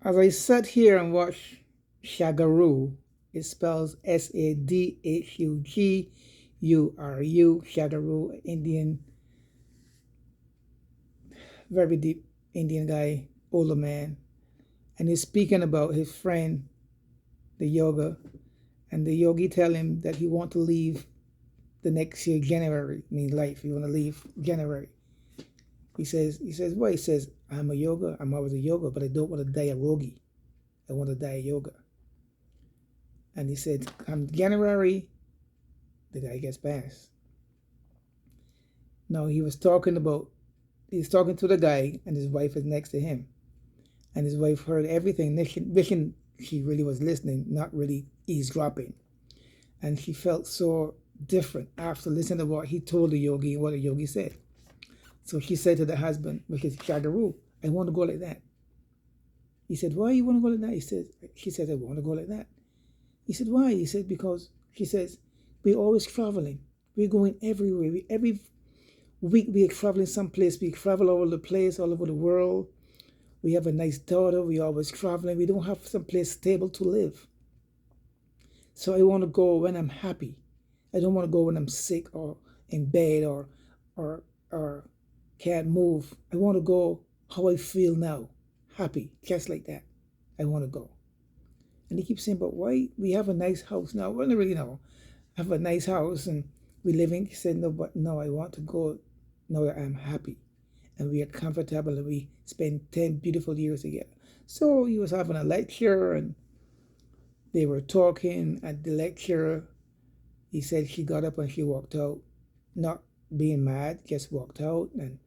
As I sat here and watched Shagaru, it spells Sadhuguru, Shagaru, Indian, very deep Indian guy, older man. And he's speaking about his friend, the yoga, and the yogi tell him that he want to leave the next year, January, I mean life. He want to leave January. What? He says, I'm always a yoga, but I don't want to die a yogi. I want to die a yoga. And he said, come January, the guy gets passed. No, he's talking to the guy, and his wife is next to him. And his wife heard everything, wishing she really was listening, not really eavesdropping. And she felt so different after listening to what he told the yogi and what the yogi said. So she said to the husband, which is Shagaru, I want to go like that. He said, why you want to go like that? She said, I want to go like that. He said, why? He said, because she says, we're always traveling. We're going everywhere. Every week we're traveling someplace. We travel all over the place, all over the world. We have a nice daughter. We're always traveling. We don't have someplace stable to live. So I want to go when I'm happy. I don't want to go when I'm sick or in bed or can't move. I want to go how I feel now, happy, just like that. I want to go. And he keeps saying, but why? We have a nice house now. Well, not really, no. I have a nice house and we living. He said, no, but no, I want to go now that I'm happy and we are comfortable and we spend 10 beautiful years together. So he was having a lecture and they were talking at the lecture. He said she got up and she walked out, not being mad, just walked out. And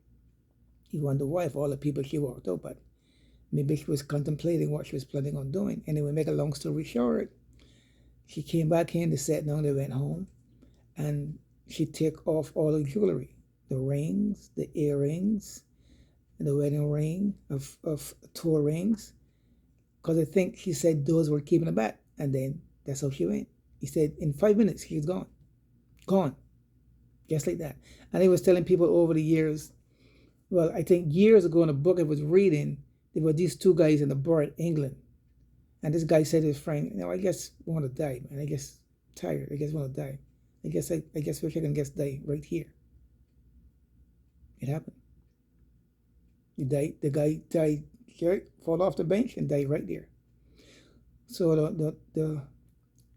he wondered why, for all the people she walked out, but maybe she was contemplating what she was planning on doing. Anyway, make a long story short, she came back in, they sat down, they went home, and she took off all the jewelry, the rings, the earrings, and the wedding ring of 2 rings, because I think she said those were keeping her back. And then that's how she went. He said in 5 minutes, she's gone. Gone. Just like that. And he was telling people over the years, well, I think years ago in a book I was reading, there were these 2 guys in a bar in England. And this guy said to his friend, I guess I want to die, man. I guess tired. I guess I want to die. I guess wish I can just die right here. It happened. He died. The guy died here, fall off the bench and died right there. So the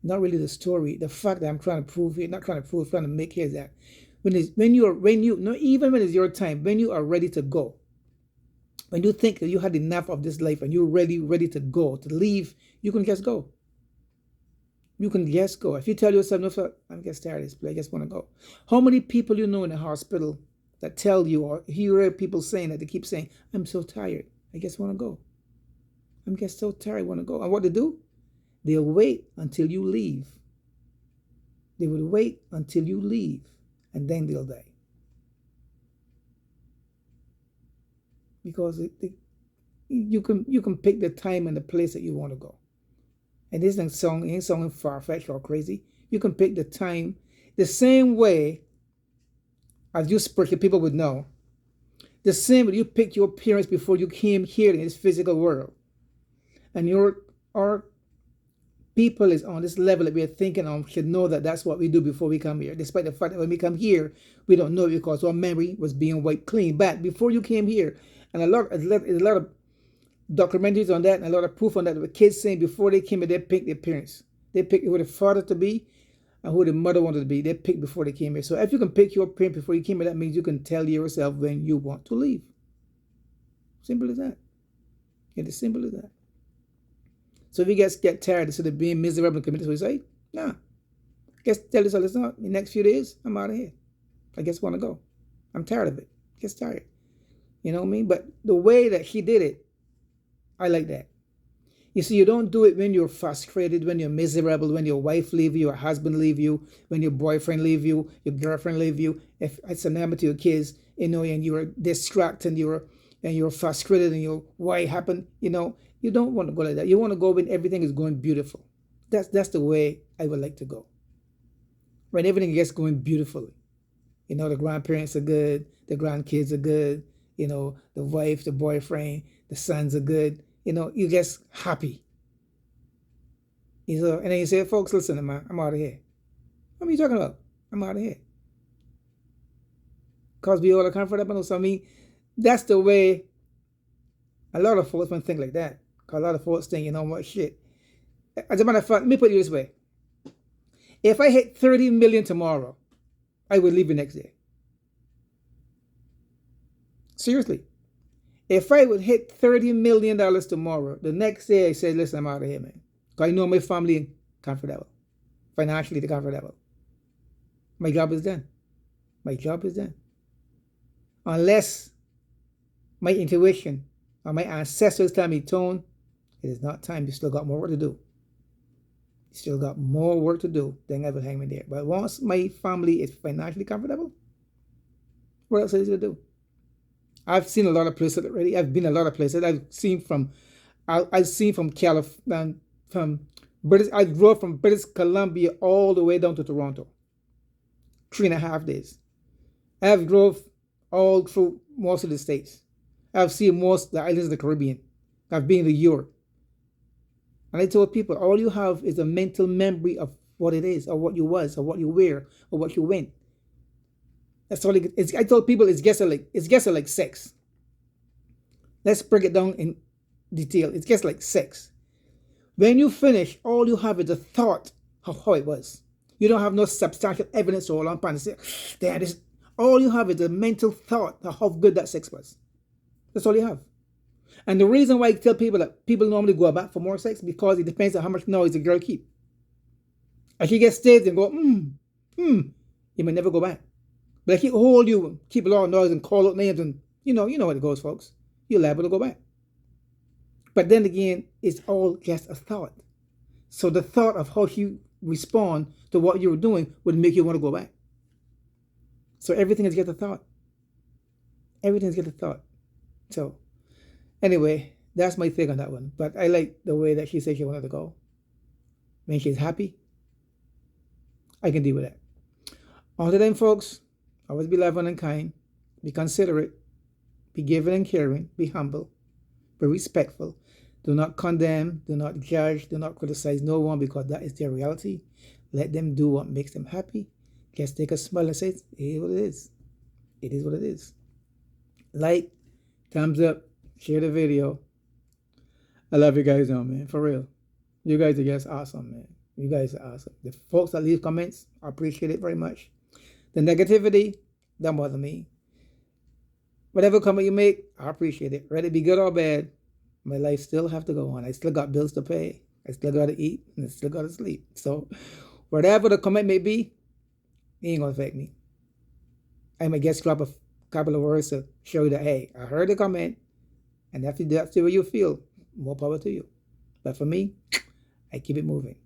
not really the story, the fact that I'm trying to prove here, not trying to prove, trying to make here is that even when it's your time, when you are ready to go, when you think that you had enough of this life and you're ready to go, to leave, you can just go. You can just go. If you tell yourself, no, I'm just tired of this place, I just want to go. How many people you know in the hospital that tell you, or hear people saying that, they keep saying, I'm so tired, I just want to go. I'm just so tired, I want to go. And what they do? They'll wait until you leave. They will wait until you leave, and then they'll die. Because you can pick the time and the place that you want to go. And this ain't something far-fetched or crazy. You can pick the time the same way as you spiritual people would know. The same way you picked your parents before you came here in this physical world. And our people is on this level that we are thinking of should know that that's what we do before we come here. Despite the fact that when we come here, we don't know it because our memory was being wiped clean back before you came here. And a lot of documentaries on that and a lot of proof on that. The kids saying before they came here, they picked their parents. They picked who the father to be and who the mother wanted to be. They picked before they came here. So if you can pick your parent before you came here, that means you can tell yourself when you want to leave. Simple as that. It's as simple as that. So if you guys get tired instead of being miserable and committed suicide, nah. Just tell yourself, listen, in the next few days, I'm out of here. I just want to go. I'm tired of it. Just tired. You know what I mean? But the way that she did it, I like that. You see, you don't do it when you're frustrated, when you're miserable, when your wife leave you, your husband leave you, when your boyfriend leave you, your girlfriend leave you. If it's an number to your kids, and you're distracted and you're frustrated and why it happened, you don't want to go like that. You want to go when everything is going beautiful. That's the way I would like to go. When everything gets going beautifully. The grandparents are good, the grandkids are good, the wife, the boyfriend, the sons are good. you just happy. And then you say, folks, listen, I'm out of here. What are you talking about? I'm out of here. Because we all are comfortable. So I mean, that's the way a lot of folks might think like that. Because a lot of folks think, what, shit. As a matter of fact, let me put it this way. If I hit 30 million tomorrow, I would leave the next day. Seriously. If I would hit $30 million tomorrow, the next day I say, listen, I'm out of here, man. Because I know my family comfortable. Financially, they're comfortable. My job is done. My job is done. Unless my intuition or my ancestors tell me, Tone, it is not time. You still got more work to do. You still got more work to do. Then I will hang me there. But once my family is financially comfortable, what else is there to do? I've seen a lot of places already. I've been a lot of places. I've seen from California, from British. I drove from British Columbia all the way down to Toronto. 3.5 days. I've drove all through most of the states. I've seen most of the islands of the Caribbean. I've been to Europe. And I told people, all you have is a mental memory of what it is, or what you was, or what you were, or what you went. That's all it is. I told people it's just like sex. Let's break it down in detail. It's just like sex. When you finish, all you have is a thought of how it was. You don't have no substantial evidence to hold on and say, damn, this. All you have is a mental thought of how good that sex was. That's all you have. And the reason why I tell people that people normally go back for more sex, because it depends on how much noise the girl keep. If she gets staged and go, you may never go back. But if she hold you, keep a lot of noise and call out names, and you know how it goes, folks. You're liable to go back. But then again, it's all just a thought. So the thought of how you respond to what you were doing would make you want to go back. So everything is just a thought. Everything is just a thought. So anyway, that's my take on that one. But I like the way that she said she wanted to go. When she's happy, I can deal with that. Until then, folks, always be loving and kind. Be considerate. Be giving and caring. Be humble. Be respectful. Do not condemn. Do not judge. Do not criticize no one, because that is their reality. Let them do what makes them happy. Just take a smile and say, it is what it is. It is what it is. Like, thumbs up, share the video. I love you guys now, man. For real. You guys are just awesome, man. You guys are awesome. The folks that leave comments, I appreciate it very much. The negativity, don't bother me. Whatever comment you make, I appreciate it. Whether it be good or bad, my life still have to go on. I still got bills to pay. I still got to eat, and I still got to sleep. So whatever the comment may be, it ain't going to affect me. I might just drop a couple of words to show you that, hey, I heard the comment, and if that's the way you feel, more power to you. But for me, I keep it moving.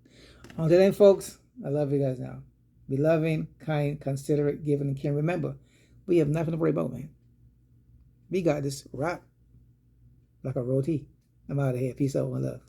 Until then, folks, I love you guys now. Be loving, kind, considerate, giving, and caring. Remember, we have nothing to worry about, man. We got this wrap like a roti. I'm out of here. Peace out, one love.